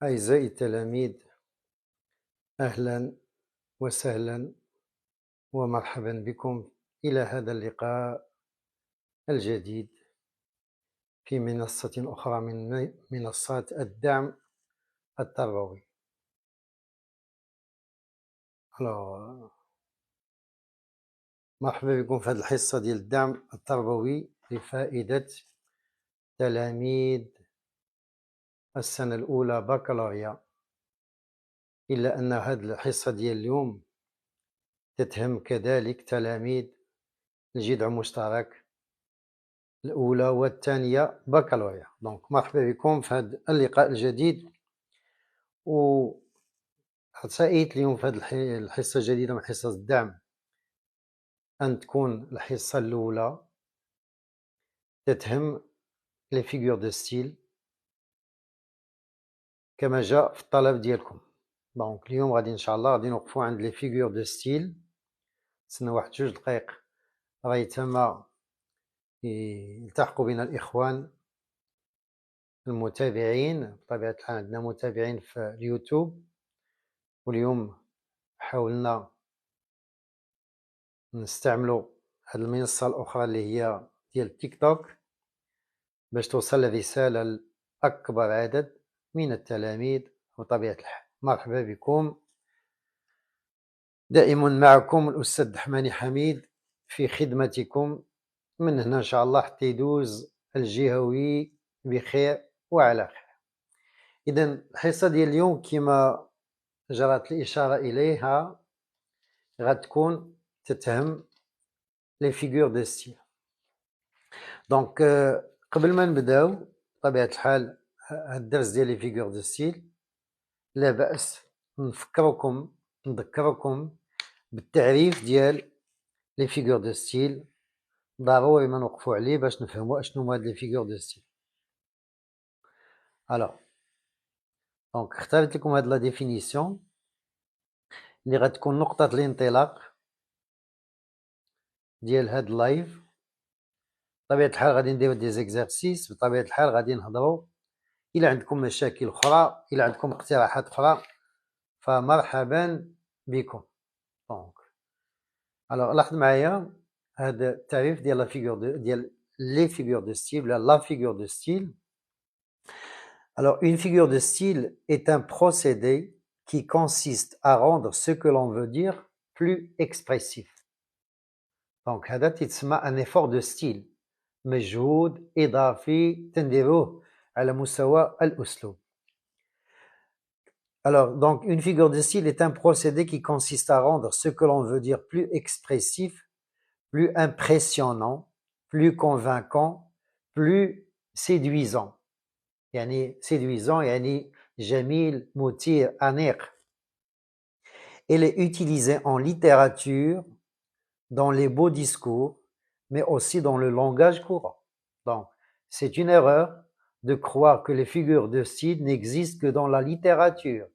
أعزائي التلاميذ، أهلا وسهلا ومرحبا بكم إلى هذا اللقاء الجديد في منصة أخرى من منصات الدعم التربوي. مرحبا بكم في هذه الحصة ديال الدعم التربوي لفائدة تلاميذ السنة الأولى بكالوريا، إلا أن هذه الحصة ديال اليوم تتهم كذلك تلاميذ الجذع المشترك الأولى والثانية بكالوريا. دونك مرحبا بكم في هذا اللقاء الجديد، وسعيت اليوم في هذه الحصة الجديدة من حصص الدعم أن تكون الحصة الأولى تتهم لي فيغور دو ستيل كما جاء في الطلب ديالكم. دونك اليوم غادي إن شاء الله غادي نوقفوا عند لي فيغور دو ستيل. نستنى واحد 2 دقائق ريثما يلتحقوا بنا الإخوان المتابعين. بطبيعة الحال عندنا متابعين في اليوتيوب، واليوم حاولنا نستعملوا هذه المنصة الأخرى اللي هي ديال تيك توك باش توصل الرسالة لأكبر عدد من التلاميذ. بطبيعة الحال مرحبا بكم، دائما معكم الأستاذ حماني حميد في خدمتكم من هنا إن شاء الله حتى يدوز الجهوي بخير وعلى خير. إذا الحصة ديال اليوم كما جرت الإشارة إليها غتكون تتهم لي فيغور دو ستيل. دونك قبل ما نبداو بطبيعة الحال هاد الدرس ديال لي فيغور دو ستيل لا بأس نذكركم بالتعريف ديال لي فيغور دو ستيل. ضروري ما نوقفوا عليه باش نفهموا اشنو هما هاد لي فيغور دو ستيل. الوغ دونك اختاريت لكم هاد لا ديفينيسيون اللي غتكون نقطة الانطلاق ديال هاد اللايف. بطبيعة الحال غادي نديرو دي زيكزارسيس، بطبيعة الحال غادي نهضروا. إلا عندكم مشاكل أخرى، إلا عندكم اقتراحات أخرى، فمرحبا بكم. دونك الوغ لاحظ معايا هذا التعريف ديال لا فيغور ديال لي فيغور دو ستيل ولا لا فيغور دو ستيل. Alors, une figure de style est un procédé qui consiste à rendre ce que l'on veut dire plus expressif. Donc, هذا تسمى un effort de style، مجهود إضافي تنديروه على مستوى الأسلوب. Alors, donc, une figure de style est un procédé qui consiste à rendre ce que l'on veut dire plus expressif, plus impressionnant, plus convaincant, plus séduisant. يعني séduisant يعني جميل مثير أنيق. Elle est utilisée en littérature, dans les beaux discours, mais aussi dans le langage courant. Donc, c'est une erreur de croire que les figures de style n'existent que dans la littérature.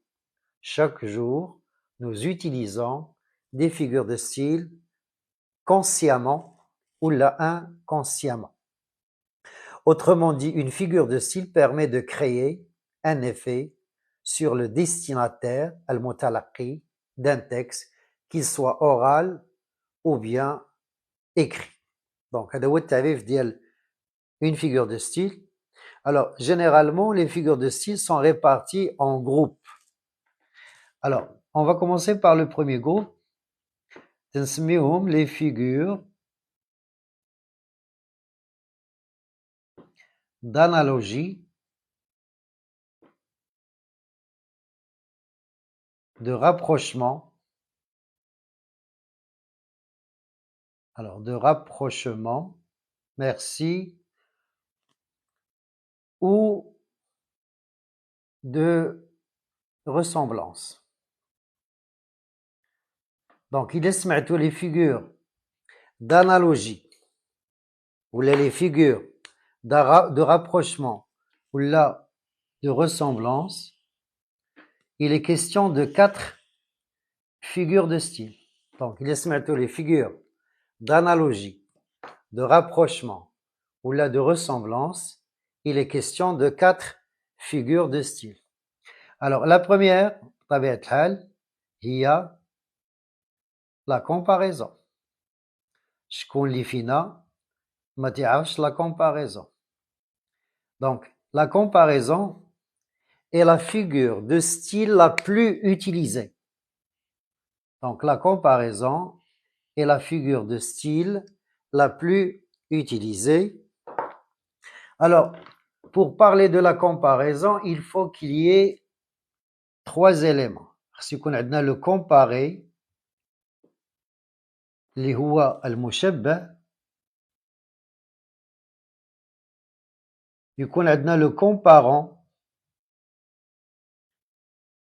Chaque jour, nous utilisons des figures de style consciemment ou là inconsciemment. Autrement dit, une figure de style permet de créer un effet sur le destinataire, al-mutalaqi, d'un texte, qu'il soit oral ou bien écrit. Donc, هذا هو التعريف ديال une figure de style. Alors, généralement, les figures de style sont réparties en groupes. Alors, on va commencer par le premier groupe. تنسميهم les figures d'analogie, de rapprochement. Alors, de rapprochement, merci, ou de ressemblance. Donc, il est les figures d'analogie, ou les figures de rapprochement, ou là, de ressemblance. Il est question de 4 figures de style. Donc, il est les figures d'analogie, de rapprochement ou là de ressemblance, il est question de 4 figures de style. Alors, la première, طبيعة الحال, هي la comparaison. شكون اللي فينا ما تعرفش la comparaison. Donc, la comparaison est la figure de style la plus utilisée. Donc, la comparaison est la figure de style la plus utilisée. Alors, pour parler de la comparaison, il faut qu'il y ait 3 éléments. Si on a le comparé, اللي هو المشبه, يكون عندنا le comparant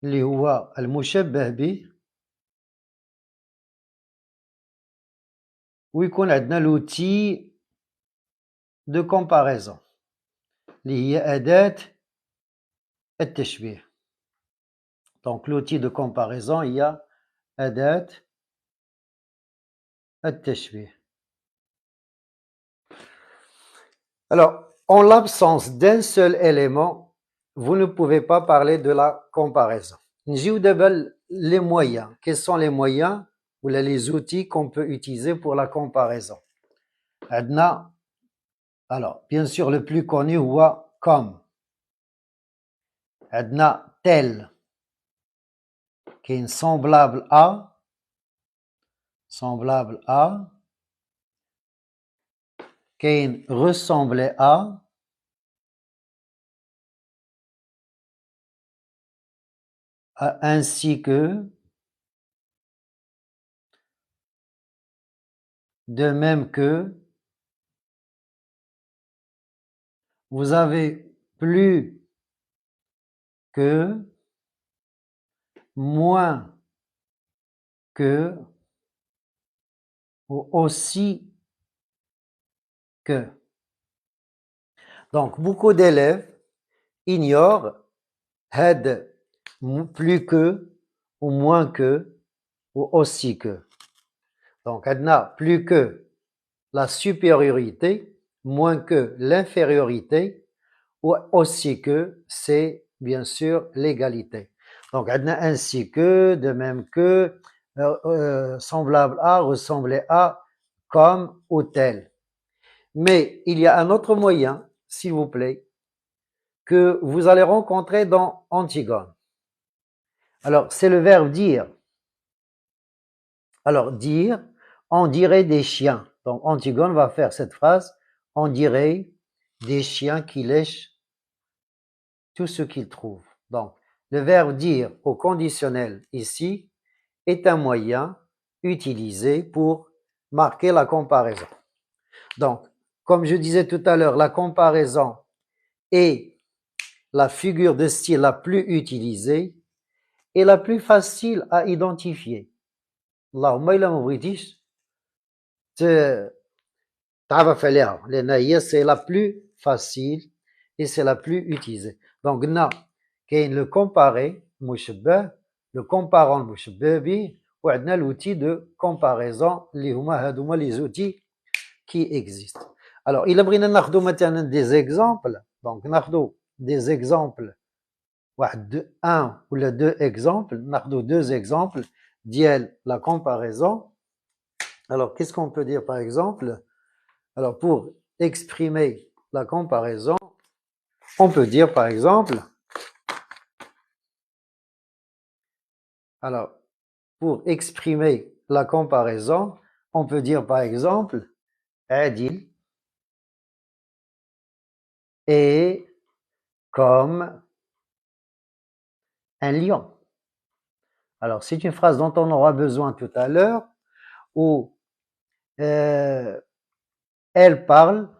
اللي هو المشبه به, ويكون عندنا l'outil de comparaison اللي هي أداة التشبيه. Donc l'outil de comparaison هي أداة التشبيه. Alors, en l'absence d'un seul élément, vous ne pouvez pas parler de la comparaison. نجيو دابا les moyens. Quels sont les moyens ou les outils qu'on peut utiliser pour la comparaison? عندنا, alors, bien sûr, le plus connu هو comme. عندنا tel, qui est semblable à, qui ressemble à, ainsi que, de même que. Vous avez plus que, moins que, ou aussi que. Donc, beaucoup d'élèves ignorent had, plus que, ou moins que, ou aussi que. Donc, عندنا plus que la supériorité, moins que l'infériorité, ou aussi que c'est bien sûr l'égalité. Donc, عندنا ainsi que, de même que, semblable à, ressembler à, comme ou tel. Mais il y a un autre moyen, s'il vous plaît, que vous allez rencontrer dans Antigone. Alors, c'est le verbe dire. Alors, dire, on dirait des chiens. Donc, Antigone va faire cette phrase, on dirait des chiens qui lèchent tout ce qu'ils trouvent. Donc, le verbe dire au conditionnel ici est un moyen utilisé pour marquer la comparaison. Donc, comme je disais tout à l'heure, la comparaison est la figure de style la plus utilisée et la plus facile à identifier. Allahumma illa ma bغيتيش تعرف عليها لأن هي c'est la plus facile et c'est la plus utilisée. Donc قلنا كاين le comparé مشبه, le comparant المشبه به, وعندنا l'outil de comparaison اللي هما les outils qui existent. Alors إلا بغينا ناخذوا مثلا des exemples, donc ناخذوا des exemples, un ou les 2 exemples, ناخذوا 2 exemples ديال la comparaison. Alors qu'est-ce qu'on peut dire par exemple? Alors pour exprimer la comparaison, on peut dire par exemple, alors pour exprimer la comparaison, on peut dire par exemple Adil est comme un lion. Alors c'est une phrase dont on aura besoin tout à l'heure où elle parle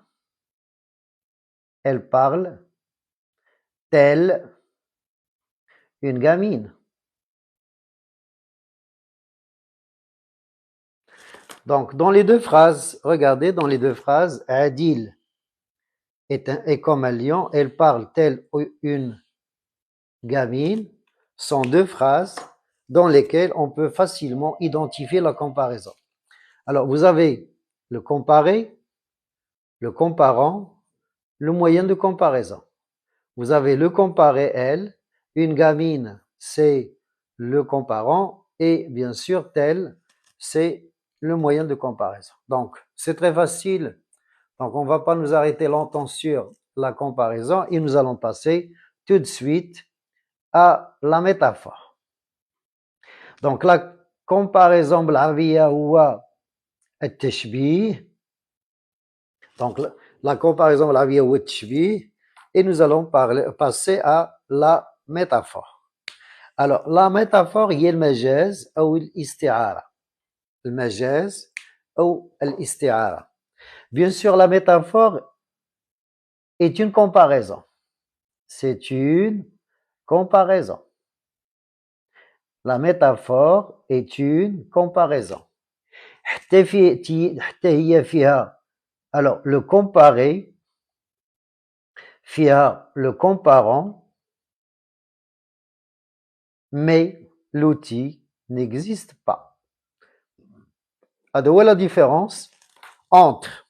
telle une gamine. Donc, dans les 2 phrases, regardez, dans les 2 phrases, Adil est comme un lion, elle parle telle une gamine, sont 2 phrases dans lesquelles on peut facilement identifier la comparaison. Alors, vous avez le comparé, le comparant, le moyen de comparaison. Vous avez le comparé, elle, une gamine, c'est le comparant, et bien sûr, tel, c'est le moyen de comparaison. Donc, c'est très facile. Donc, on ne va pas nous arrêter longtemps sur la comparaison et nous allons passer tout de suite à la métaphore. Donc, la comparaison بالعربية هو التشبيه. Donc, la comparaison بالعربية هو التشبيه et nous allons passer à la métaphore. Alors, la métaphore هي المجاز أو الاستعارة. المجاز أو الاستعارة. Bien sûr, la métaphore est une comparaison. C'est une comparaison. La métaphore est une comparaison. Alors, le comparer, le comparant, mais l'outil n'existe pas. Alors, la différence entre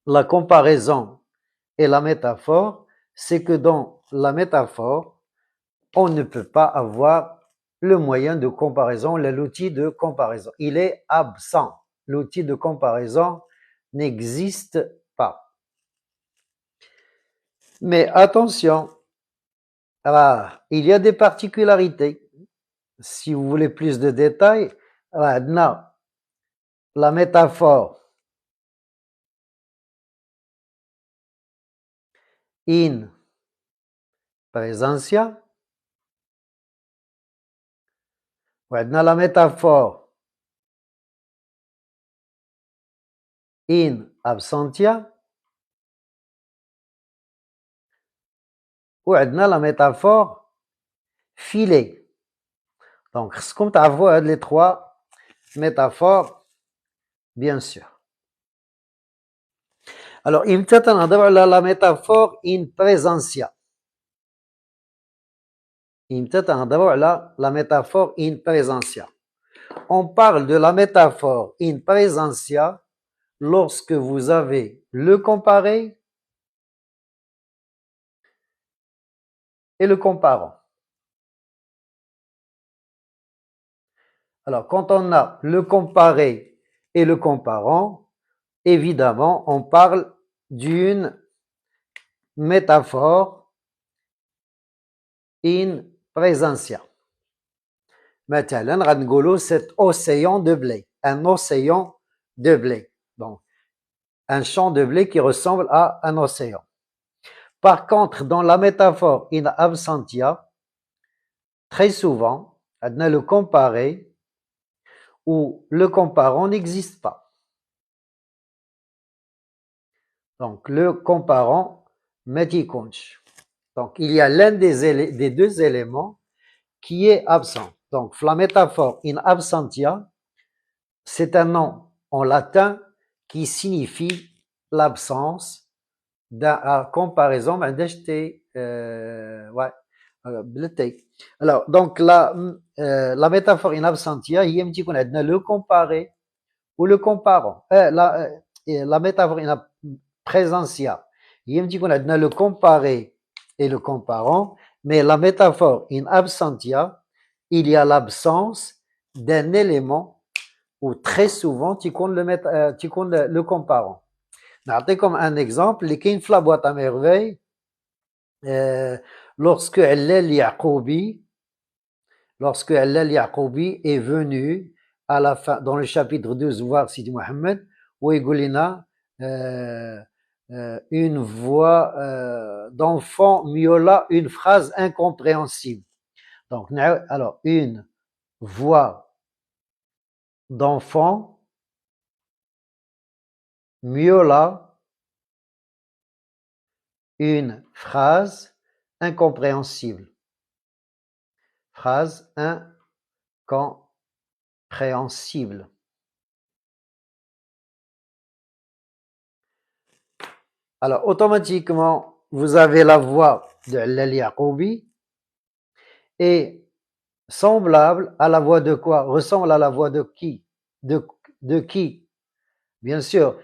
la comparaison et la métaphore, c'est que dans la métaphore, on ne peut pas avoir le moyen de comparaison, l'outil de comparaison. Il est absent. L'outil de comparaison n'existe pas. Mais attention, il y a des particularités. Si vous voulez plus de détails, la métaphore in presentia, la métaphore in absentia, وعندنا la métaphore filet. Donc, comme tu as les trois métaphores, bien sûr. Alors, إمتى تنهضروا على la métaphore in presentia. إمتى تنهضروا على la métaphore in presentia. On parle de la métaphore in presentia lorsque vous avez le comparé et le comparant. Alors, quand on a le comparé et le comparant, évidemment, on parle d'une métaphore in presentia. مثلا غنقولوا cet océan de blé, un océan de blé. Donc, un champ de blé qui ressemble à un océan. Par contre, dans la métaphore in absentia, très souvent, on a le comparé où le comparant n'existe pas. Donc, le comparant, metikonch. Donc, il y a l'un des deux éléments qui est absent. Donc, la métaphore in absentia, c'est un nom en latin qui signifie l'absence d'un comparaison. Alors, donc, la métaphore in absentia, il y a le comparé ou le comparant. La métaphore in presentia, il y a le comparé et le comparant, mais la métaphore in absentia, il y a l'absence d'un élément ou très souvent tu comptes le comparant. Comme un exemple, les كاين في la boîte à merveille, lorsque Allal Yaqoubi est venu à la fin, dans le chapitre 12, voir Sidi Mohammed, où il une voix d'enfant miaula une phrase incompréhensible. Donc, alors, une voix d'enfant miaula une phrase incompréhensible. Phrase incompréhensible. Alors, automatiquement, vous avez la voix de Allal Yaqoubi et semblable à la voix de quoi? Ressemble à la voix de qui? De qui? Bien sûr,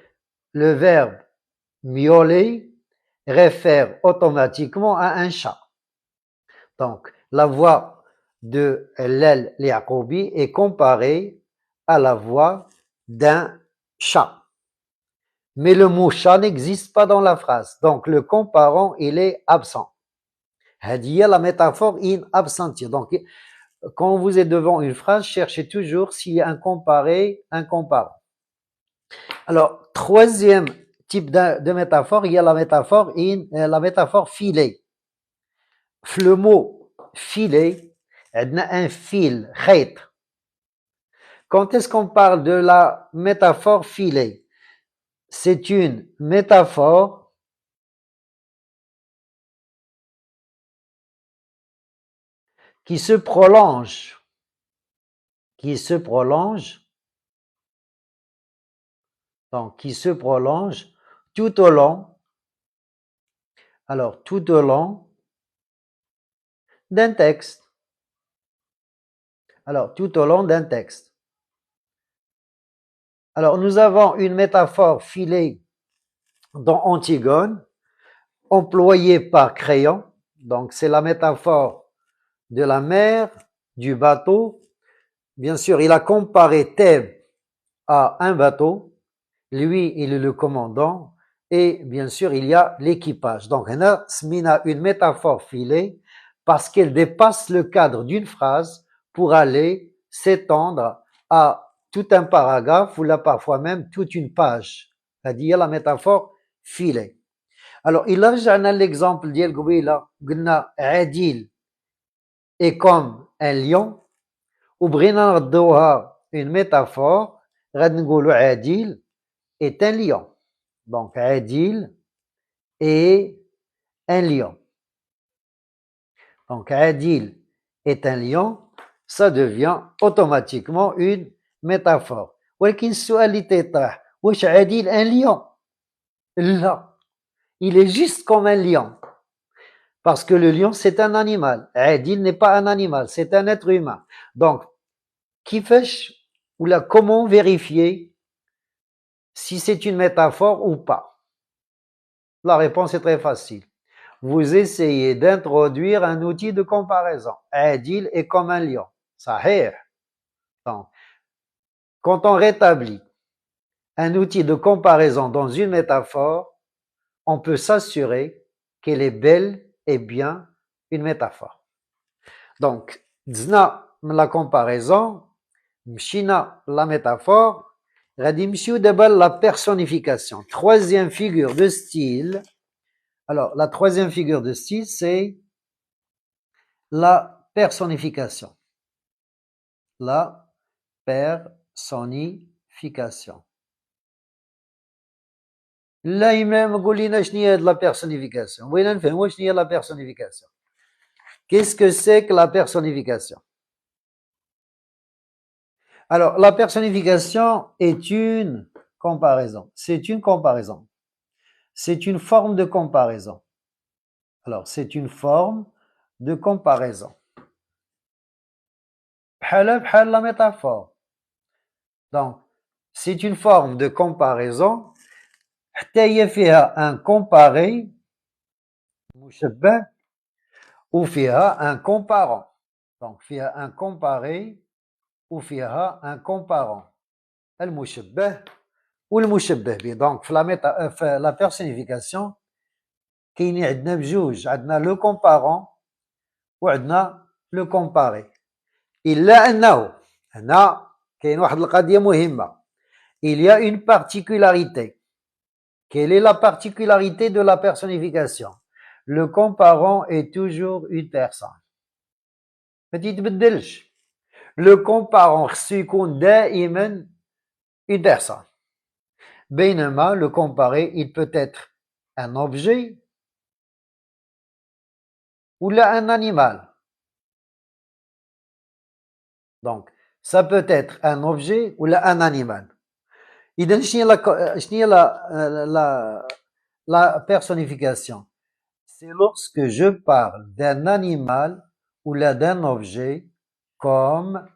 le verbe miauler réfère automatiquement à un chat. Donc, la voix de l'aile Yaqoubi est comparée à la voix d'un chat. Mais le mot chat n'existe pas dans la phrase. Donc, le comparant, il est absent. Hadiya, la métaphore in absentia. Donc, quand vous êtes devant une phrase, cherchez toujours s'il y a un comparé, un comparant. Alors, troisième type de métaphore, il y a la métaphore filet. Le mot filet, on a un fil, khayt. Quand est-ce qu'on parle de la métaphore filet? C'est une métaphore qui se prolonge, donc qui se prolonge tout au long, alors tout au long d'un texte. Alors, tout au long d'un texte. Alors, nous avons une métaphore filée dans Antigone, employée par Créon. Donc, c'est la métaphore de la mer, du bateau. Bien sûr, il a comparé Thèbes à un bateau. Lui, il est le commandant. Et bien sûr, il y a l'équipage. Donc, on a une métaphore filée parce qu'elle dépasse le cadre d'une phrase pour aller s'étendre à tout un paragraphe ou là parfois même toute une page. C'est-à-dire la métaphore filée. Alors, il a l'exemple d'Yel Gouila, Gna Adil est comme un lion, ou Brina Doha, une métaphore, Radngulu Adil est un lion. Donc, Adil est un lion. Donc, Adil est un lion, ça devient automatiquement une métaphore. ولكن السؤال اللي تيطرح واش عادل un lion؟ لا, il est juste comme un lion. Parce que le lion, c'est un animal. Adil n'est pas un animal, c'est un être humain. Donc, comment vérifier si c'est une métaphore ou pas? La réponse est très facile. Vous essayez d'introduire un outil de comparaison. Adil est comme un lion. Sahih. Donc, quand on rétablit un outil de comparaison dans une métaphore, on peut s'assurer qu'elle est belle et bien une métaphore. Donc, dzna la comparaison, mchina la métaphore, غادي نمشيو دابا la personnification. Troisième figure de style. Alors, la troisième figure de style, c'est la personnification. La personnification. لا إمام قول لنا شنو هي la personnification. بغينا نفهموا شنو هي la personnification. Qu'est-ce que c'est que la personnification? Alors, la personnification est une comparaison. C'est une comparaison. C'est une forme de comparaison. Alors, c'est une forme de comparaison. بحال la métaphore. Donc, c'est une forme de comparaison. حتى هي فيها un comparé مشبه وفيها un comparant. Donc, فيها un comparé وفيها un comparant. المشبه والمشبه به. Donc, في la personnification كاينين عندنا بجوج. عندنا le comparant وعندنا le comparé. إلا أنه هنا كاين واحد القضية مهمة. Il y a une particularité. Quelle est la particularité de la personnification? Le comparant est toujours une personne. ما تيتبدلش. Le comparant خصو يكون دائما une personne. بينما le comparé, il peut être un objet ou là un animal. Donc, ça peut être un objet ou là un animal. إذا شنو هي la personnification? C'est lorsque je parle d'un animal ou là d'un objet comme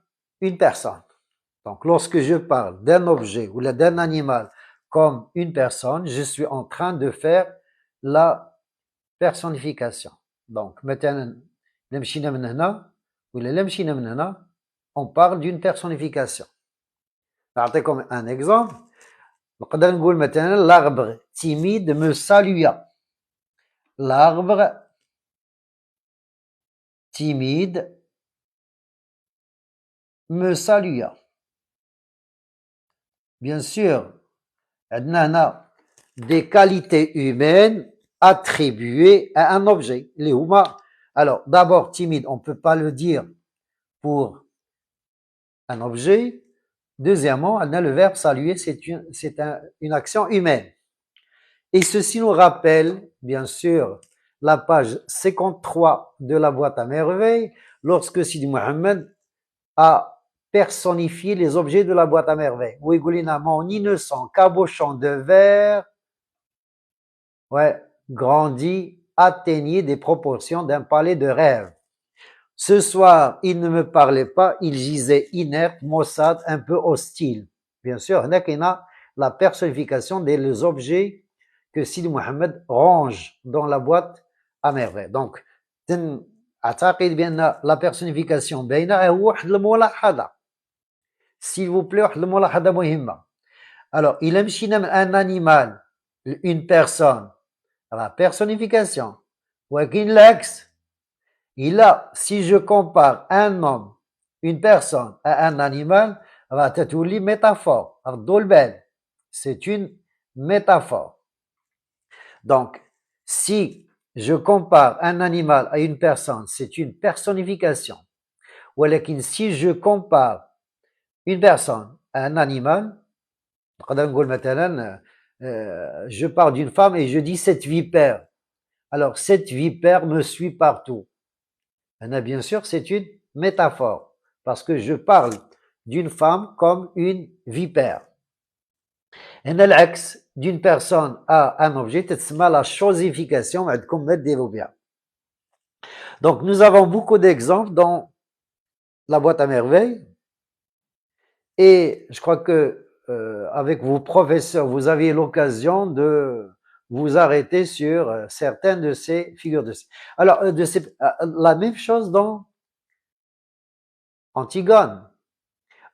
une personne. Donc, lorsque je parle d'un objet ou là d'un animal comme une personne, je suis en train de faire la personnification. Donc, مثلا إلا مشينا من هنا ولا إلا مشينا من هنا, on parle d'une personnification. نعطيكم un exemple. نقدر نقول مثلا l'arbre timide me salua. L'arbre timide me salua. Bien sûr, عندنا هنا des qualités humaines attribuées à un objet. Les huma. Alors, d'abord, timide, on ne peut pas le dire pour un objet. Deuxièmement, on a le verbe saluer, c'est une action humaine. Et ceci nous rappelle, bien sûr, la page 53 de la boîte à merveilles, lorsque Sidi Mohammed a personnifié les objets de la boîte à merveilles. Où mon innocent cabochon de verre, ouais, grandit, atteignait des proportions d'un palais de rêve. Ce soir, il ne me parlait pas, il gisait inerte, maussade, un peu hostile. Bien sûr, on a la personnification des objets que Sidi Mohammed range dans la boîte à merveille. Donc, أعتقد بأن la personnification بينها هو واحد الملاحظة. S'il vous plaît, واحد الملاحظة مهمة. Alors, il مشينا من un animal, une personne, la personnification. ولكن العكس. Et là, si je compare un homme, une personne à un animal, تتولي métaphore. C'est une métaphore. Donc, si je compare un animal à une personne, c'est une personnification. ولكن si je compare une personne à un animal, نقدر نقول مثلا je parle d'une femme et je dis cette vipère. Alors, cette vipère me suit partout. Bien sûr, c'est une métaphore, parce que je parle d'une femme comme une vipère. العكس d'une personne à un objet, تتسمى la chosification. Donc, nous avons beaucoup d'exemples dans la boîte à merveilles, et je crois que avec vos professeurs, vous aviez l'occasion de vous arrêter sur certaines de ces figures de style. Alors, la même chose dans Antigone.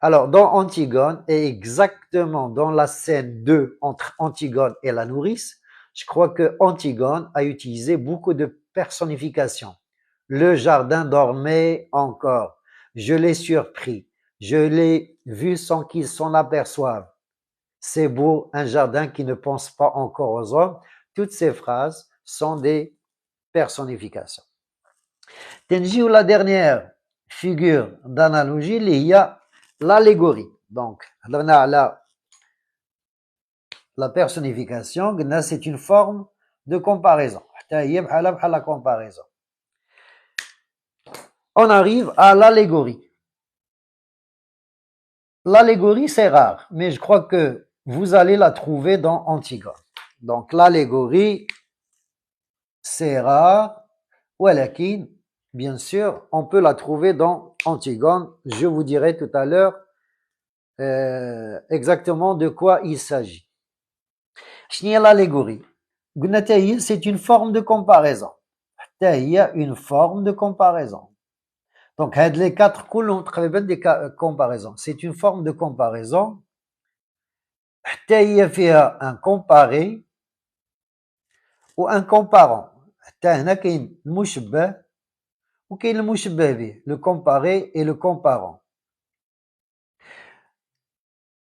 Alors, dans Antigone, et exactement dans la scène 2 entre Antigone et la nourrice, je crois que Antigone a utilisé beaucoup de personnification. Le jardin dormait encore. Je l'ai surpris. Je l'ai vu sans qu'il s'en aperçoive. C'est beau, un jardin qui ne pense pas encore aux hommes. Toutes ces phrases sont des personnifications. Tenji, ou la dernière figure d'analogie, il y a l'allégorie. Donc, la personnification, c'est une forme de comparaison. La comparaison. On arrive à l'allégorie. L'allégorie, c'est rare, mais je crois que vous allez la trouver dans Antigone. Donc, l'allégorie, c'est rare. Walakin, bien sûr, on peut la trouver dans Antigone. Je vous dirai tout à l'heure exactement de quoi il s'agit. شنو هي l'allégorie? قلنا c'est une forme de comparaison. هي une forme de comparaison. Donc هاد les quatre كلهم تقريبا des comparaisons. C'est une forme de comparaison. حتى هي فيها un comparé و un comparant. حتى هنا كاين المشبه وكاين المشبه به. Le comparé et le comparant.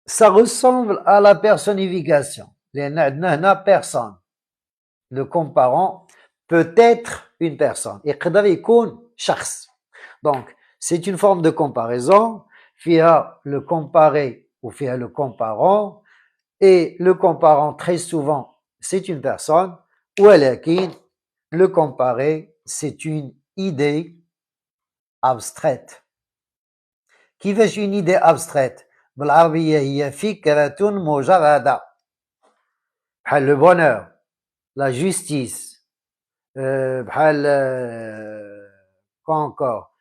Ça ressemble à la personnification. لأن عندنا هنا personne. Le comparant peut être une personne. يقدر يكون شخص. Donc, c'est une forme de comparaison. فيها le comparé ou فيها le comparant. Et le comparant, très souvent, c'est une personne. ولكن le comparé, c'est une idée abstraite. كيفاش une idée abstraite؟ بالعربية هي فكرة مجردة. بحال le bonheur, la justice, بحال quoi encore,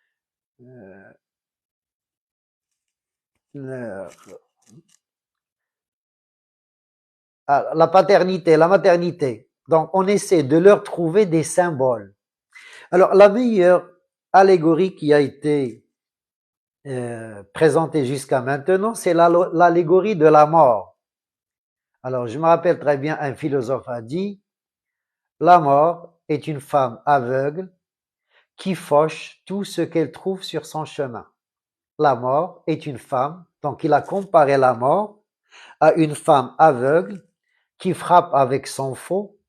la paternité, la maternité. Donc, on essaie de leur trouver des symboles. Alors, la meilleure allégorie qui a été présentée jusqu'à maintenant, c'est l'allégorie de la mort. Alors, je me rappelle très bien, un philosophe a dit, la mort est une femme aveugle qui fauche tout ce qu'elle trouve sur son chemin. La mort est une femme, donc il a comparé la mort à une femme aveugle qui frappe avec son faux.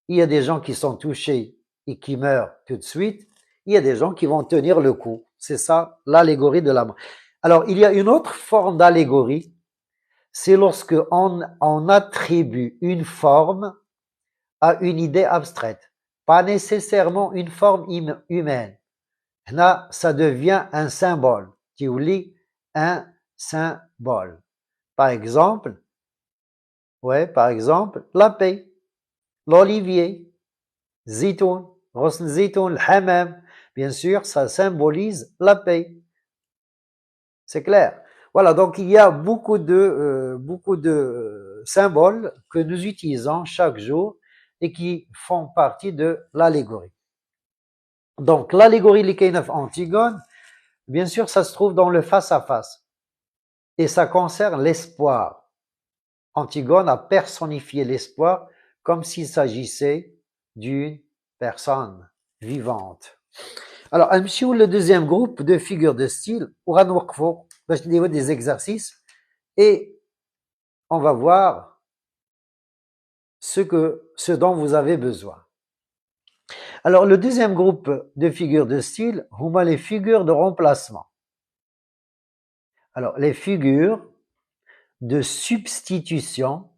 Il y a des gens qui sont touchés et qui meurent tout de suite. Il y a des gens qui vont tenir le coup. C'est ça l'allégorie de la mort. Alors, il y a une autre forme d'allégorie, c'est lorsque on attribue une forme à une idée abstraite, pas nécessairement une forme humaine. Là, ça devient un symbole. Tu lis un symbole. Par exemple, la paix, l'olivier, zitoun, rosn zitoun, le hammam. Bien sûr, ça symbolise la paix. C'est clair. Voilà, donc il y a beaucoup de symboles que nous utilisons chaque jour et qui font partie de l'allégorie. Donc, l'allégorie Likainaf Antigone, bien sûr, ça se trouve dans le face-à-face. Et ça concerne l'espoir. Antigone a personnifié l'espoir comme s'il s'agissait d'une personne vivante. Alors, نمشيو le deuxième groupe de figures de style, وغنوقفوا باش نديرو des exercices et on va voir ce dont vous avez besoin. Alors, le deuxième groupe de figures de style, هما les figures de remplacement. Alors, les figures de substitution,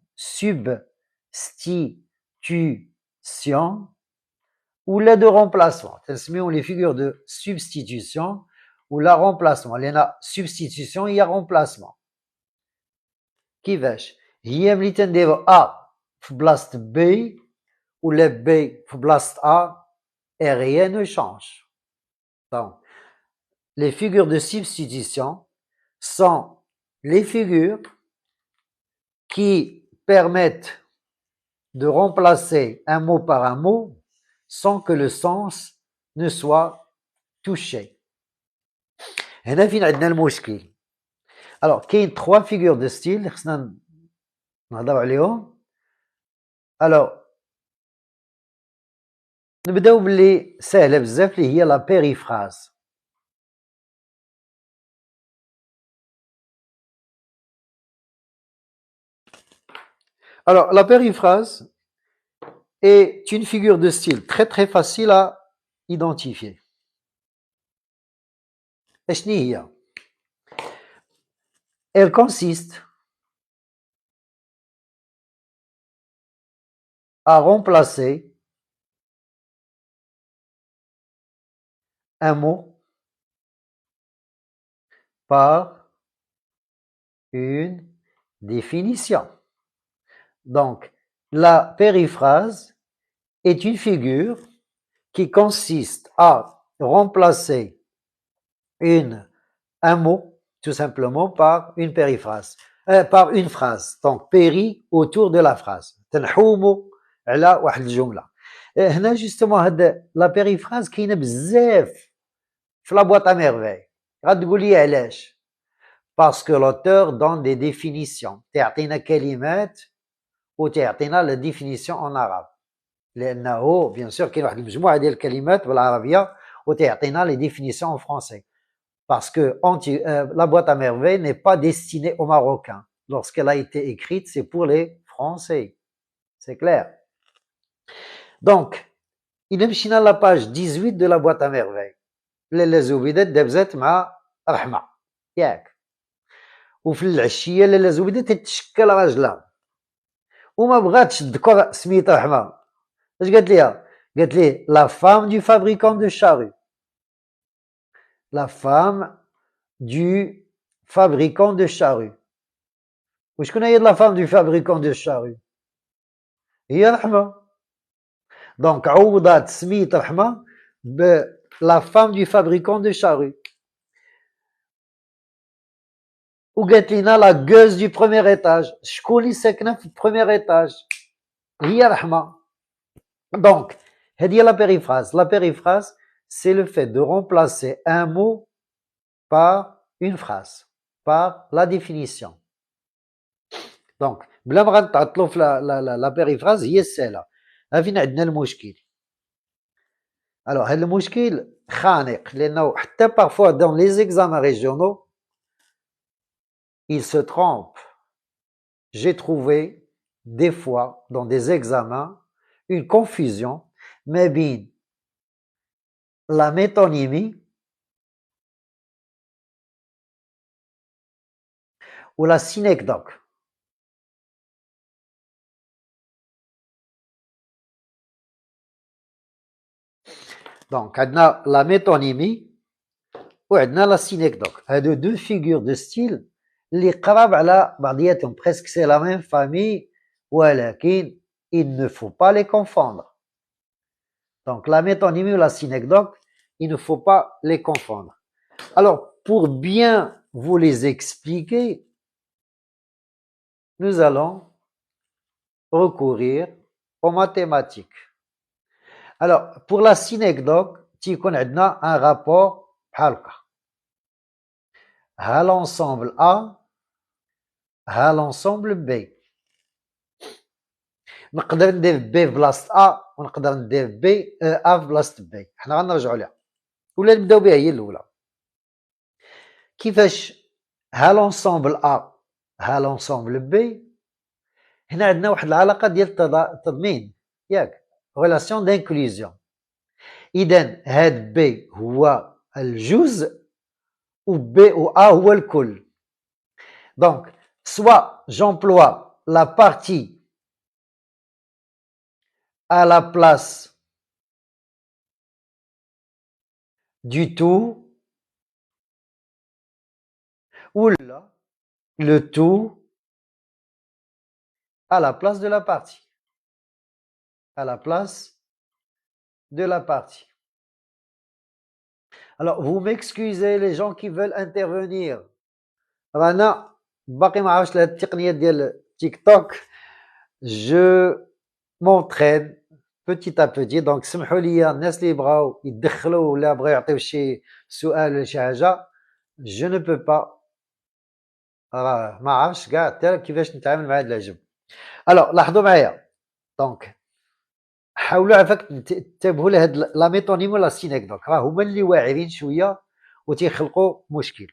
ou les de remplacement. Les figures de substitution ou la remplacement. Il y a substitution, il y a remplacement. كيفاش؟ هي ملي تنديرو A في بلاصة B ou le B في بلاصة A et rien ne change. Donc, les figures de substitution sont les figures qui permettent de remplacer un mot par un mot sans que le sens ne soit touché. هنا فين عندنا المشكل. Alors, كاين 3 figures de style خصنا نهضروا عليهم. Alors, نبداو باللي سهله بزاف اللي هي لا périphrase. Alors, la périphrase est une figure de style très très facile à identifier. شنو هي؟ Elle consiste à remplacer un mot par une définition. Donc, la périphrase est une figure qui consiste à remplacer un mot, tout simplement, par une périphrase, par une phrase. Donc, péri autour de la phrase. تنحوموا على واحد الجملة. هنا justement هاد la périphrase كاينة بزاف في la boîte à merveilles. غتقول لي علاش؟ Parce que l'auteur donne des définitions. تعطينا كلمات وتعطينا la définition en arabe. لأنه bien sûr كاين واحد المجموعة ديال الكلمات بالعربية وتعطينا les définitions en français. Parce que la boîte à merveilles n'est pas destinée aux Marocains. Lorsqu'elle a été écrite, c'est pour les Français. C'est clair. Donc, il مشينا à la page 18 de la boîte à merveilles. لاله زبيدات دابزات مع رحمة ياك. وفي العشية لاله زبيدات تتشكل راجلها وما بغاتش تذكر سميت رحمة. اش قالت ليها؟ قالت ليه la femme du fabricant de charrues. La femme du fabricant de charrues. وشكون هي la femme du fabricant de charrues؟ هي رحمة. Donc عوضات سميت رحمة ب la femme du fabricant de charrues. وقالت لنا لا gueuse du premier étage. شكون اللي ساكنه في premier étage؟ هي رحمه. Donc, هذه la périphrase. La périphrase, c'est le fait de remplacer un mot par une phrase, par la définition. Donc, بلا ما غنتعطلوا في la périphrase هي السهله. ها فين عندنا المشكل. Alors, هذا المشكل خانق لانه حتى parfois dans les examens régionaux ils se trompent. J'ai trouvé des fois dans des examens une confusion ما بين la métonymie ou la synecdoque. Donc, عندنا la métonymie وعندنا la synecdoque. هادو deux figures de style اللي قراب على بعضياتهم. Presque c'est la même famille ولكن il ne faut pas les confondre. Donc, la métonymie ou la synecdoque, il ne faut pas les confondre. Alors, pour bien vous les expliquer, nous allons recourir aux mathématiques. Alors, pour la synecdoque, تيكون عندنا un rapport بحال هكا. ها l'ensemble A, ها l'ensemble B. نقدر ندير B في بلاصة A ونقدر ندير B A في بلاصة B. حنا غنرجعوا لها. ولا نبداو بها هي الأولى. كيفاش ها l'ensemble A ها l'ensemble B. هنا عندنا واحد العلاقة ديال التضمين ياك relation d'inclusion. إذا هاد B هو الجزء و B ou A هو الكل. Donc, soit j'emploie la partie à la place du tout, ou là, le tout à la place de la partie. À la place de la partie. Alors, vous m'excusez les gens qui veulent intervenir. رانا باقي ما عرفتش هاد التقنية ديال تيك توك. Je m'entraîne petit à petit. Donc, سمحوا لي الناس اللي بغاو يدخلوا ولا بغاو يعطيو شي سؤال ولا شي حاجة. Je ne peux pas. راه ما عرفتش كاع حتى كيفاش نتعامل مع هاد العجب. الوغ لاحظوا معايا. دونك حاولوا عافاك تنتبهوا لهاد لا ميتونيم ولا سينيكدوك. راه هما اللي واعرين شويه وتيخلقوا مشكل.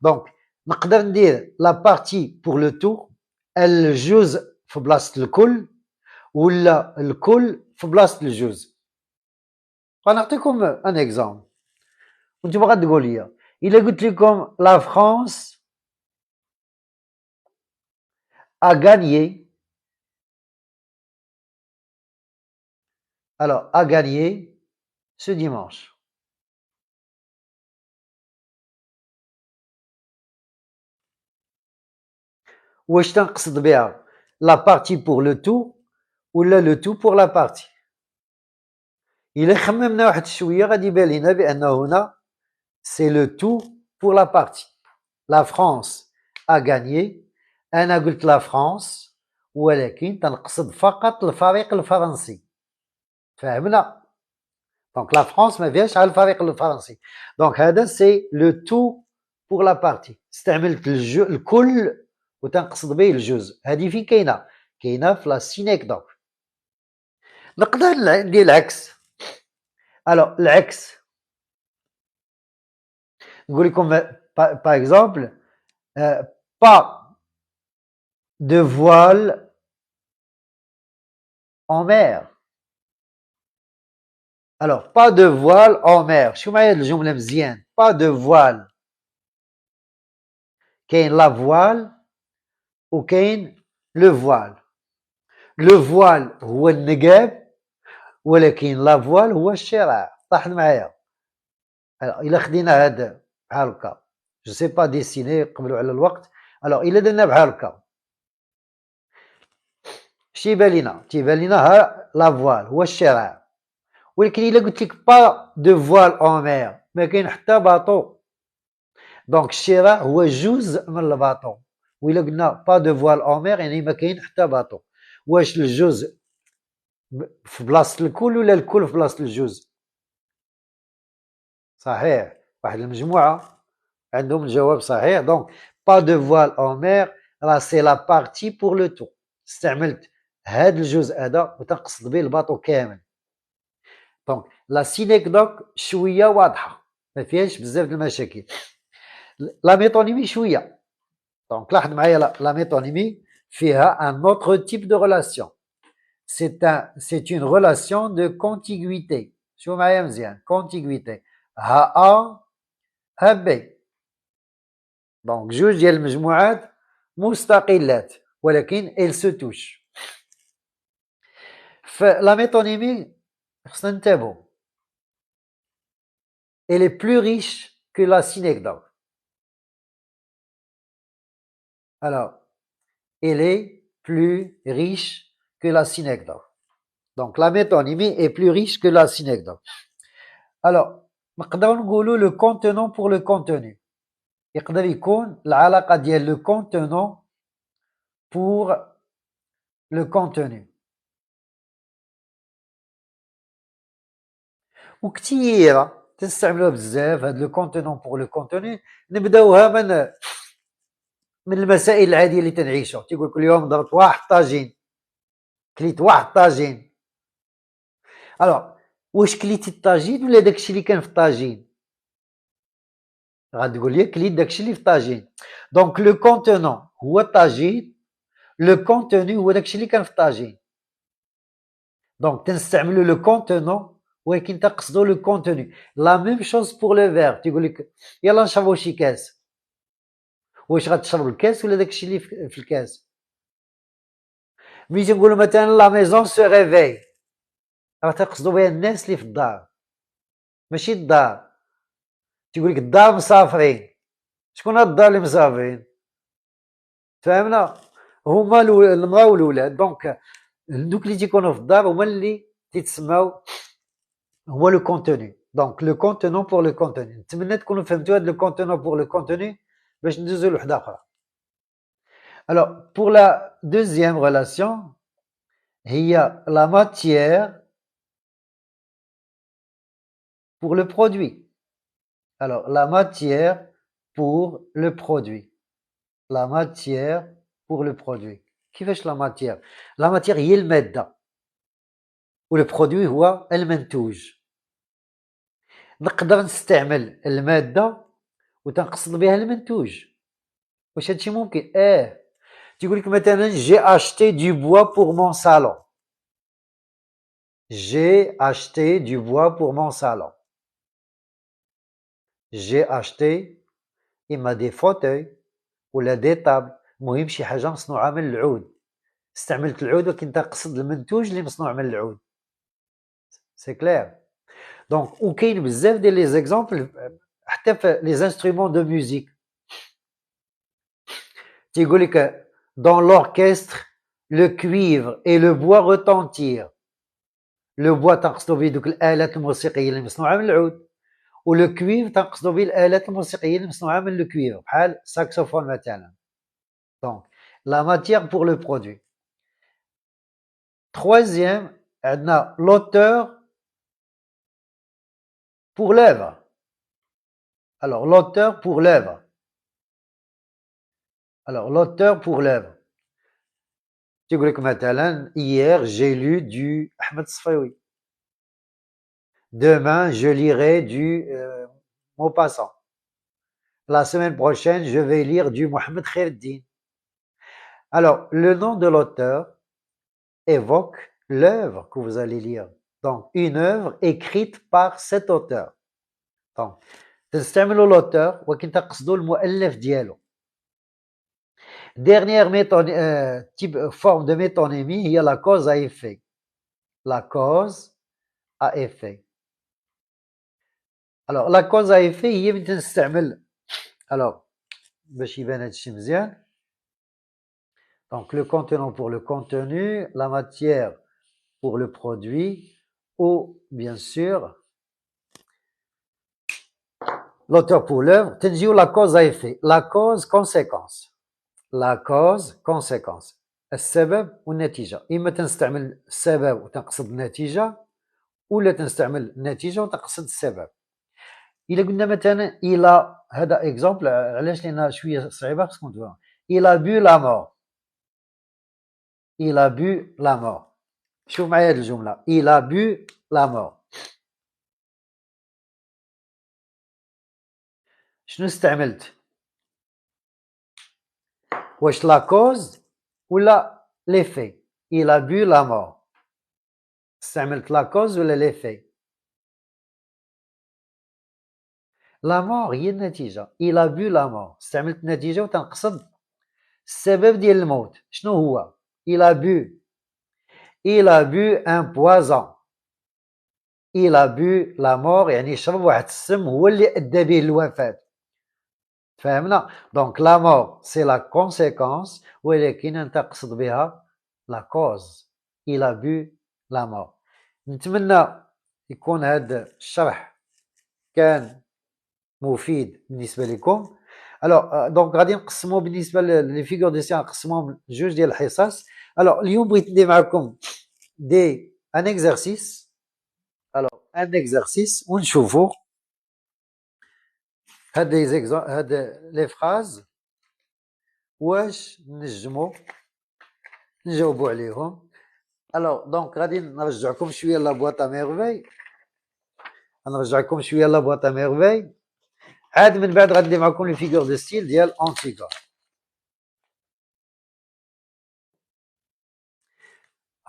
دونك نقدر ندير لا بارتي بور لو تو الجزء في بلاصه الكل ولا الكل في بلاصه الجزء. غنعطيكم ان اكزامبل وانتم غتقولوا لي الا قلت لكم لا فرانس a gagné. Alors, a gagné ce dimanche. واش تنقصد بها لا بارتي بور لو تو ولا لو تو بور لا بارتي؟ الا خممنا واحد شويه غادي يبان لينا بان هنا سي لو تو بور لا بارتي. لا فرانس a gagné. انا قلت لا فرانس ولكن تنقصد فقط الفريق الفرنسي. فهمنا؟ دونك لا فرانس ما فيهاش على الفريق الفرنسي. دونك هذا سي لو تو بور لا بارتي. استعملت الكل وتنقصد به الجزء. هذه فين كاينه؟ كاينه في لا سينيكدوك. نقدر ندير العكس. الو العكس نقول لكم باغ اكزومبل با دو فوال en mer. Alors, pas de voile en mer. شو معايا الجملة مزيان. pas de voile. كاين لا فوال وكاين لو فوال. لو فوال هو النقاب ولكن لا فوال هو الشراع. لاحظ معايا. إلا خدينا هذا بحال هكا جو سي با ديسيني قبلوا على الوقت. الوغ إلا درنا بحال هكا اش تيبان لينا؟ تيبان لينا ها لا فوال هو الشراع. ولكن إلا قلت لك با دو فوال اون مير ما كاين حتى باطو. دونك الشراء هو جزء من الباطو، وإلا قلنا با دو فوال أون مير يعني ما كاين حتى باطو. واش الجزء في بلاصة الكل ولا الكل في بلاصة الجزء؟ صحيح، واحد المجموعة عندهم الجواب صحيح. دونك با دو فوال أون مير راه سي لا بارتي بور لو تو، استعملت هاد الجزء هذا وتنقصد به الباطو كامل. دونك لا سينيكدوك شويه واضحه ما فيهاش بزاف د المشاكل. لا ميتونيمي شويه. دونك لاحظ معايا لا ميتونيمي فيها ان اوتر تيب دو ريلاسيون. c'est une relation de contiguïté. شوف معايا مزيان contiguïté. ها A ها B. دونك جوج ديال المجموعات مستقلات ولكن elles se touchent. فلا ميتونيمي خصنا ننتبهوا. Elle est plus riche que la synecdoque. Alors, elle est plus riche que la synecdoque. Donc, la métonymie est plus riche que la synecdoque. Alors, نقدروا نقولوا le contenant pour le contenu. يقدر يكون العلاقة ديال le contenant pour le contenu. وكثيرة تستعملوها بزاف هاد لو كونتونون بور لو كونتوني. نبداوها من المسائل العاديه اللي تنعيشوا. تيقول لك اليوم ضربت واحد طاجين، كليت واحد طاجين. الوغ واش كليتي الطاجين ولا داكشي اللي كان في الطاجين؟ غتقول لي كليت داكشي اللي في الطاجين. دونك لو كونتونون هو الطاجين، لو كونتوني هو داكشي اللي كان في الطاجين. دونك تنستعملوا لو كونتونون ولكن تقصدوا لو كونتوني. لا ميم شوز بور لو فير. تيقول لك يلا نشربوا شي كاس، واش غتشرب الكاس ولا داكشي اللي في الكاس؟ ملي تنقولوا مثلا لا ميزون سو ريفي راه تقصدوا بها الناس اللي في الدار ماشي الدار. تيقول لك الدار مسافرين، شكون هاد الدار اللي مسافرين؟ فهمنا؟ هما المراه والولاد. دونك دوك اللي تيكونوا في الدار هما اللي تيتسماو هو لو كونتوني. دونك لو كونتونون بور لو كونتوني. نتمنى تكونوا فهمتوا هاد لو كونتونون بور لو كونتوني باش ندوزو لوحده اخرى. Alors, pour la deuxième relation, il y a la matière pour le produit. Alors, la matière pour le produit. La matière pour le produit. كيفاش la matière؟ La matière هي المادة و le produit هو المنتوج. نقدر نستعمل المادة وتنقصد بها المنتوج. واش هادشي ممكن؟ تيقول لك مثلا j'ai acheté du bois pour mon salon. J'ai acheté du bois pour mon salon. J'ai acheté إما des fauteuils ولا des tables. المهم شي حاجة مصنوعة من العود. استعملت العود ولكن تقصد المنتوج اللي مصنوع من العود. سي كلير؟ دونك وكاين بزاف ديال لي زيكزامبل حتى في لي انسترومون دو ميوزيك. تيقول لك dans l'orchestre le cuivre et le bois retentirent. لو بوا تنقصدو به دوك الآلات الموسيقية اللي مصنوعة من العود، ولو كويف تنقصدو به الآلات الموسيقية اللي مصنوعة من لو كويف بحال ساكسوفون مثلا. دونك لا ماتيير بور لو برودوي. troisième عندنا l'auteur pour l'œuvre. Alors l'auteur pour l'œuvre. Alors l'auteur pour l'œuvre. تيقول لك مثلا hier j'ai lu du أحمد الصفيوي. Demain je lirai du Maupassant. La semaine prochaine je vais lire du Mohamed Khaireddin. Alors, le nom de l'auteur évoque l'œuvre que vous allez lire. Donc, une œuvre écrite par cet auteur. Donc, تستعملوا l'auteur ولكن تقصدوا المؤلف ديالو. Dernière forme de métonymie هي la cause à effet. La cause à effet. Alors, la cause à effet هي من تنستعمل. Alors, باش يبان هادشي مزيان. Donc, le contenant pour le contenu, la matière pour le produit, ou bien sûr l'auteur pour l'œuvre, تنجيو la cause à effet, la cause conséquence, la cause conséquence, السبب والنتيجة. إما تنستعمل السبب وتنقصد النتيجة، ولا تنستعمل النتيجة وتنقصد السبب. إلا قلنا مثلا إلى، هذا إكزومبل علاش لأنها شوية صعيبة خصكم تفهموا. إلى بو لا مور، إلى بو لا مور. شوف معايا هاد الجملة، إلى بو لا مور. شنو استعملت؟ واش لا كوز ولا ليفي؟ إلى بو لا مور. استعملت لا كوز ولا ليفي؟ لا مور هي النتيجة. إلى بو لا مور استعملت النتيجة وتنقصد السبب ديال الموت. شنو هو؟ إلى بو، إلى بو ان بوازون. إلى بو لا مور يعني شرب واحد السم هو اللي أدى به الوفاة. فهمنا؟ دونك لا مور سي لا كونسيكونس، ولكن أنت تقصد بها لا كوز. إلى بو لا مور. نتمنى يكون هذا الشرح كان مفيد بالنسبة لكم. الوغ دونك غادي نقسمو بالنسبة لي فيغور دو سي نقسموهم جوج ديال الحصص. الوغ اليوم بغيت ندير معكم ان اكزرسيس. الوغ ان اكزرسيس ونشوفو هاد لي فراز واش نجمو نجاوبو عليهم. الوغ دونك غادي نرجعكم شويه لابواط ميرفي، نرجعكم شويه لابواط ميرفي، عاد من بعد غندير معكم لي فيغور دو ستيل ديال انتيغا.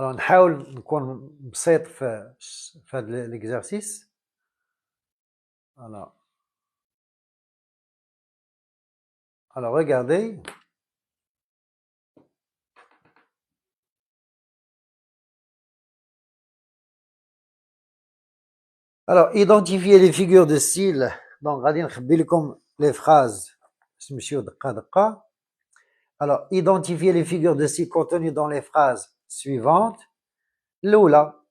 الوغ نحاول نكون بسيط في هاد ليكزارسيس. الوغ regardez. Alors, identifier les figures de style. Donc, غادي نخبي لكم les phrases. نمشيو دقة دقة. Alors, identifier les figures de style contenues dans les phrases suivantes. L'oula,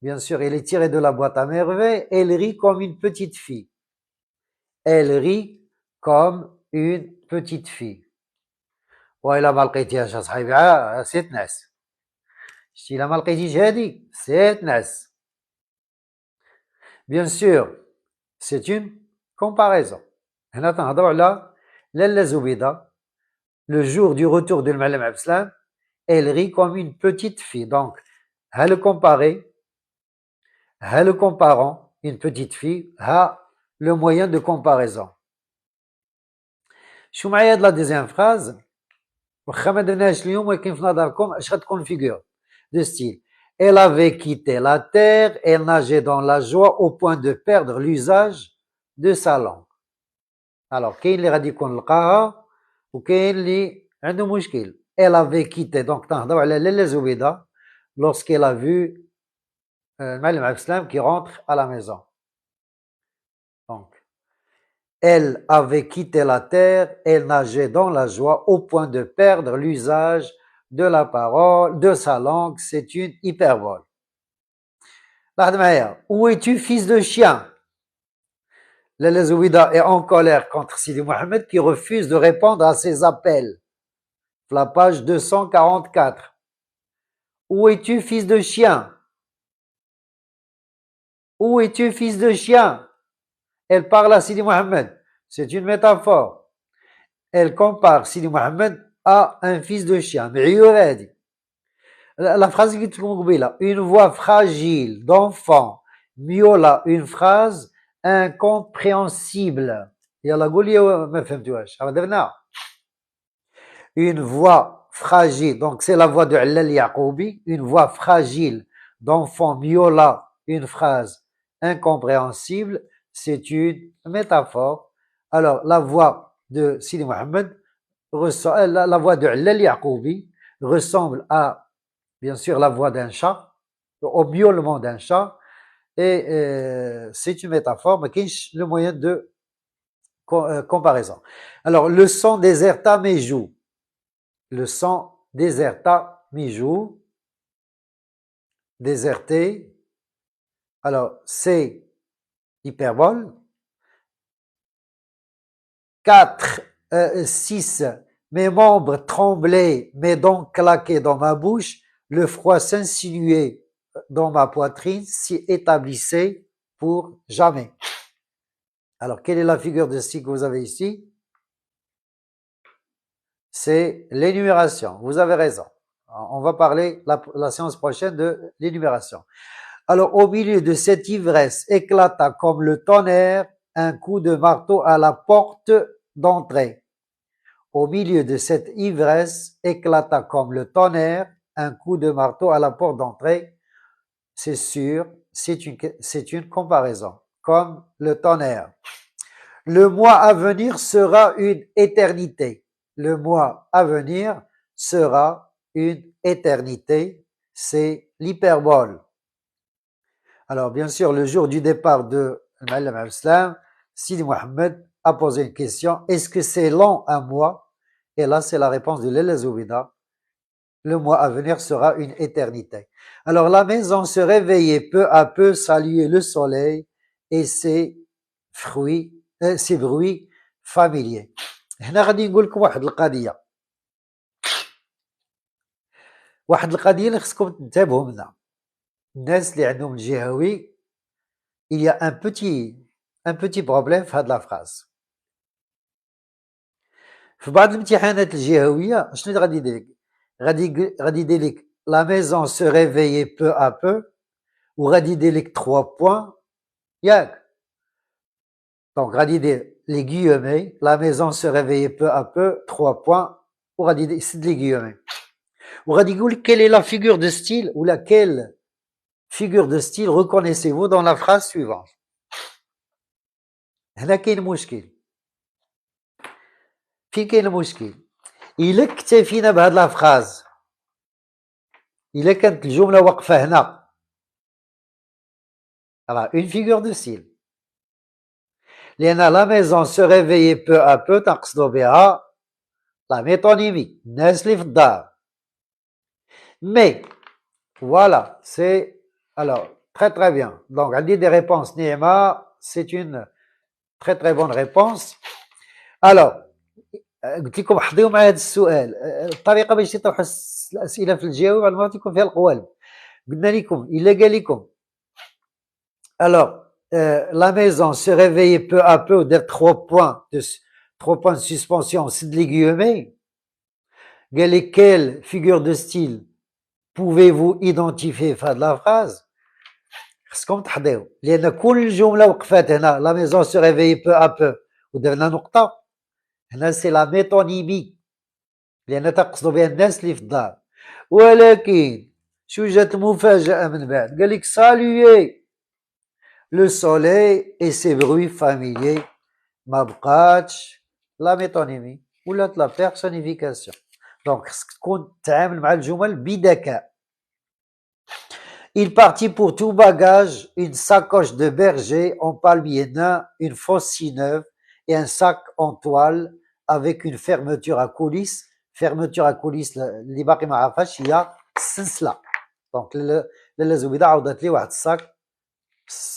bien sûr, elle est tirée de la boîte à merveilles. Elle rit comme une petite fille. Elle rit comme une petite fille. وإلا ما لقيتيهاش أصحابي سي تنعس. شتي إلا ما لقيتيش هادي سي تنعس. Bien sûr, c'est une comparaison. هنا تنهضروا على لالا زبيدة. Le jour du retour de المعلم عبد السلام, elle rit comme une petite fille. Donc, ها le comparer, ها le comparant, une petite fille, ها le moyen de comparaison. شو معايا هاد لا deuxième phrase. واخا ما درناهاش اليوم ولكن في نظركم اش غتكون figure de style. Elle avait quitté la terre, elle nageait dans la joie au point de perdre l'usage de sa langue. Alors, كاين اللي غادي يكون لقاها وكاين اللي عنده مشكل. Elle avait quitté, donc تنهضروا على لالا زبيدة lorsqu'elle a vu المعلم عبد السلام qui rentre à la maison. Donc, elle avait quitté la terre, elle nageait dans la joie au point de perdre l'usage de la parole, de sa langue, c'est une hyperbole. لاحظ معايا. Où es-tu, fils de chien? Lala Zoubida est en colère contre Sidi Mohamed qui refuse de répondre à ses appels. La page 244. Où es-tu, fils de chien? Où es-tu, fils de chien? Elle parle à Sidi Mohamed. C'est une métaphore. Elle compare Sidi Mohamed à un fils de chien. La phrase qui est une voix fragile d'enfant miola une phrase incompréhensible. Une voix fragile, donc c'est la voix de Allal Yaqoubi, une voix fragile d'enfant miola une phrase incompréhensible, c'est une métaphore. Alors la voix de Sidi Mohamed, la voix de Allal Yaqoubi ressemble à, bien sûr, la voix d'un chat, au miaulement d'un chat, et c'est une métaphore, mais qu'il y a le moyen de comparaison. Alors, le sang déserta mes joues. Le sang déserta mes joues. Déserté. Alors, c'est hyperbole. 4, 6, mes membres tremblaient, mes dents claquaient dans ma bouche, le froid s'insinuait dans ma poitrine, s'y établissait pour jamais. Alors, quelle est la figure de style que vous avez ici? C'est l'énumération. Vous avez raison. On va parler la séance prochaine de l'énumération. Alors, au milieu de cette ivresse éclata comme le tonnerre un coup de marteau à la porte d'entrée. Au milieu de cette ivresse éclata comme le tonnerre un coup de marteau à la porte d'entrée. C'est sûr, c'est une comparaison. Comme le tonnerre. Le mois à venir sera une éternité. Le mois à venir sera une éternité. C'est l'hyperbole. Alors, bien sûr, le jour du départ de Al-Muallim al-Islam, Sidi Mohammed a posé une question. Est-ce que c'est long un mois? Et là, c'est la réponse de Lella Zoubida. Le mois à venir sera une éternité. Alors, la maison se réveillait peu à peu, saluait le soleil et ses bruits familiers. هنا غادي نقول لكم واحد القضية اللي خصكم تنتبهوا منها. الناس اللي عندهم الجهوي il y a un petit problème في هاد لا فراز. في بعض الامتحانات الجهوية شنو غادي يدير لك؟ غادي يدير لك la maison se réveillait peu à peu وغادي يدير لك 3 points ياك. Donc غادي يدير les guillemets, la maison se réveillait peu à peu, 3 points, وغادي يسد les guillemets. وغادي يقول لك quelle est la figure de style ou laquelle figure de style reconnaissez-vous dans la phrase suivante. هنا كاين مشكل. فين كاين المشكل؟ إلا اكتفينا بهاد لا فراز، إلا كانت الجملة واقفة هنا، alors une figure de style. لأن la maison se réveillait peu à peu تنقصدو بها la métonymie، الناس اللي في الدار. Mais voilà, c'est alors très très bien. Donc on dit des réponses. Nihma, c'est une très très bonne réponse. Alors قلت لكم حضروا مع هذا السؤال. الطريقه باش تطرحوا الاسئله في الجواب معلومات يكون فيها القوالب. قلنا لكم الا قال لكم alors la maison se réveillait peu à peu de 3 points de suspension سد لي guillemets. قال لك quelle figure de style pouvez-vous identifier في هذه la phrase؟ خصكم تحضروا لان كل جمله وقفات هنا la maison se réveillait peu à peu ودرنا نقطه. هنا سي لا ميتونيمي لان تقصدوا بها الناس اللي في الدار. ولكن شو جات المفاجاه من بعد؟ قال لك saluer le soleil et ses bruits familiers. ما بقاتش لا ميتونيمي ولات لا بيرسونيفيكاسيون. دونك خصك تكون تتعامل مع الجمل بذكاء. Il partit pour tout bagage, une sacoche de berger en palmier nain, une faucille neuve et un sac en toile avec une fermeture à coulisses. Fermeture à coulisses اللي باقي ما عرفهاش هي السلسله. دونك لاله زبيده عوضت لي واحد الساك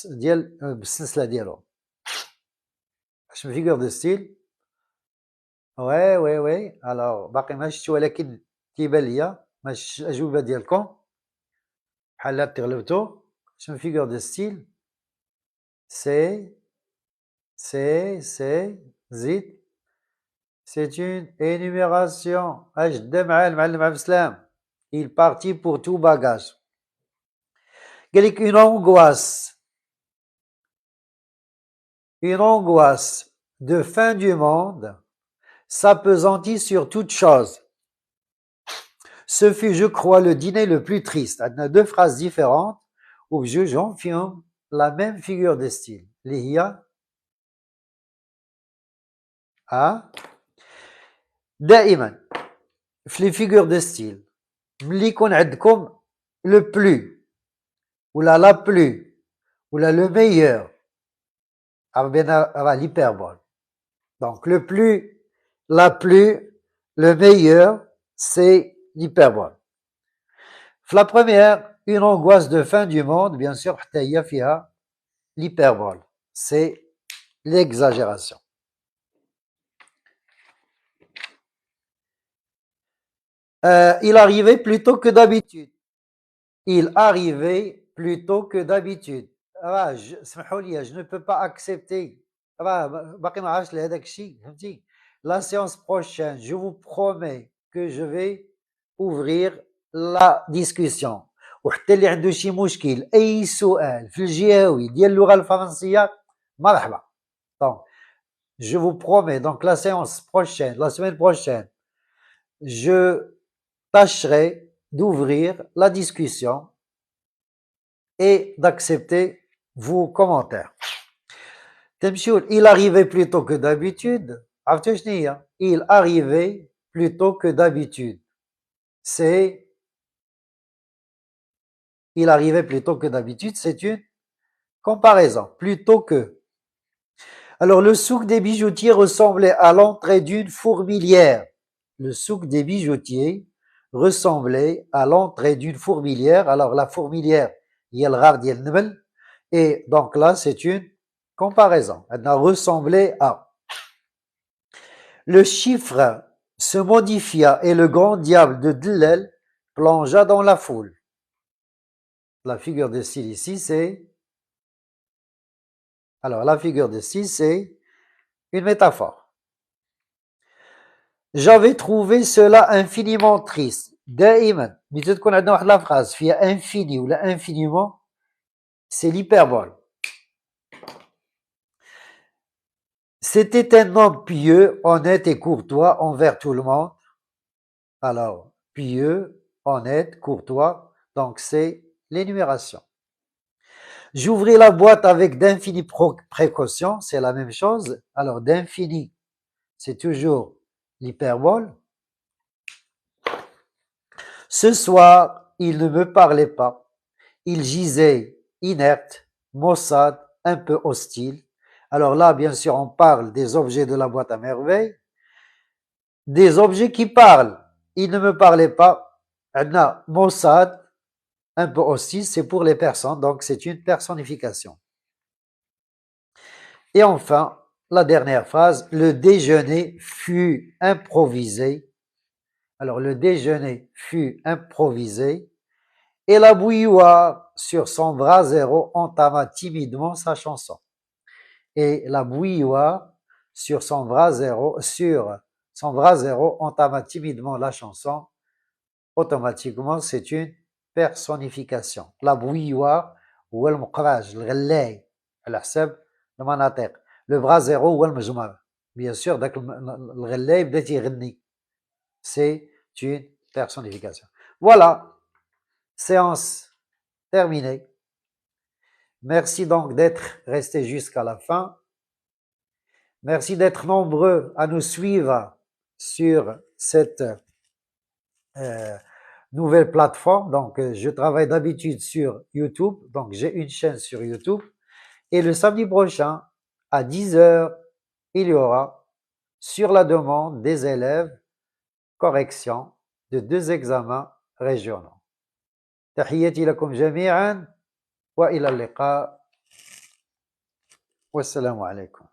ديال بالسلسله ديالو. اش فيغور دو ستيل؟ وي الوغ باقي ما شفتش ولكن كيبان ليا ماشي الاجوبه ديالكم بحال هاد تغلبتو. شنو figure de style؟ زيد. C'est une énumération. اش دا مع المعلم عبد السلام. Il partit pour tout bagage. قال لك une angoisse de fin du monde s'appesantit sur toute chose. Ce fut, je crois, le dîner le plus triste. On a deux phrases différentes où jugeons فيهم la même figure de style. اللي هي دائما في les figures de style ملي يكون عندكم le plus ولا la plus ولا le meilleur راه l'hyperbole. Donc le plus, la plus, le meilleur, c'est l'hyperbole. La première, une angoisse de fin du monde, bien sûr, l'hyperbole. C'est l'exagération. Il arrivait plus tôt que d'habitude. Il arrivait plus tôt que d'habitude. سمحوا لي, je ne peux pas accepter. باقي ما عرفتش لهذاك الشيء, فهمتي. La séance prochaine, je vous promets que je vais ouvrir la discussion. وحتى اللي عنده شي مشكل اي سؤال في الجهوي ديال اللغه الفرنسيه مرحبا. Donc, je vous promets, donc la séance prochaine, la semaine prochaine, je tâcherai d'ouvrir la discussion et d'accepter vos commentaires. Il arrivait plus tôt que d'habitude. Il arrivait plus tôt que d'habitude. C'est il arrivait plus tôt que d'habitude, c'est une comparaison. Plus tôt que. Alors, le souk des bijoutiers ressemblait à l'entrée d'une fourmilière. Le souk des bijoutiers ressemblait à l'entrée d'une fourmilière. Alors, la fourmilière, il y a le rare d'Yel Nbel. Et donc là, c'est une comparaison. Elle a ressemblé à. Le chiffre se modifia et le grand diable de Dlel plongea dans la foule. La figure de style ici, c'est. Alors, la figure de style, c'est une métaphore. J'avais trouvé cela infiniment triste. دائما ملي تكون عندنا واحد لا phrase فيها infini ou infiniment, c'est l'hyperbole. C'était un homme pieux, honnête et courtois envers tout le monde. Alors, pieux, honnête, courtois, donc c'est l'énumération. J'ouvris la boîte avec d'infinies précautions, c'est la même chose. Alors, d'infini, c'est toujours l'hyperbole. Ce soir, il ne me parlait pas. Il gisait inerte, maussade, un peu hostile. Alors là, bien sûr, on parle des objets de la boîte à merveilles. Des objets qui parlent. Il ne me parlait pas. Anna, maussade, un peu hostile, c'est pour les personnes, donc c'est une personnification. Et enfin, la dernière phrase, le déjeuner fut improvisé. Alors, le déjeuner fut improvisé et la bouilloire sur son brasero entama timidement sa chanson. Et la bouilloire sur son brasero entama timidement la chanson. Automatiquement, c'est une personnification. La bouilloire هو المقراج الغلاي على حساب المناطق. Le brasero هو المجمر. Bien sûr, داك الغلاي بدا تيغني. C'est une personnification. Voilà, séance terminée. Merci donc d'être resté jusqu'à la fin. Merci d'être nombreux à nous suivre sur cette nouvelle plateforme. Donc, je travaille d'habitude sur YouTube. Donc, j'ai une chaîne sur YouTube. Et le samedi prochain, à 10h, il y aura, sur la demande des élèves, correction de 2 examens régionaux. تحياتي لكم جميعا وإلى اللقاء والسلام عليكم.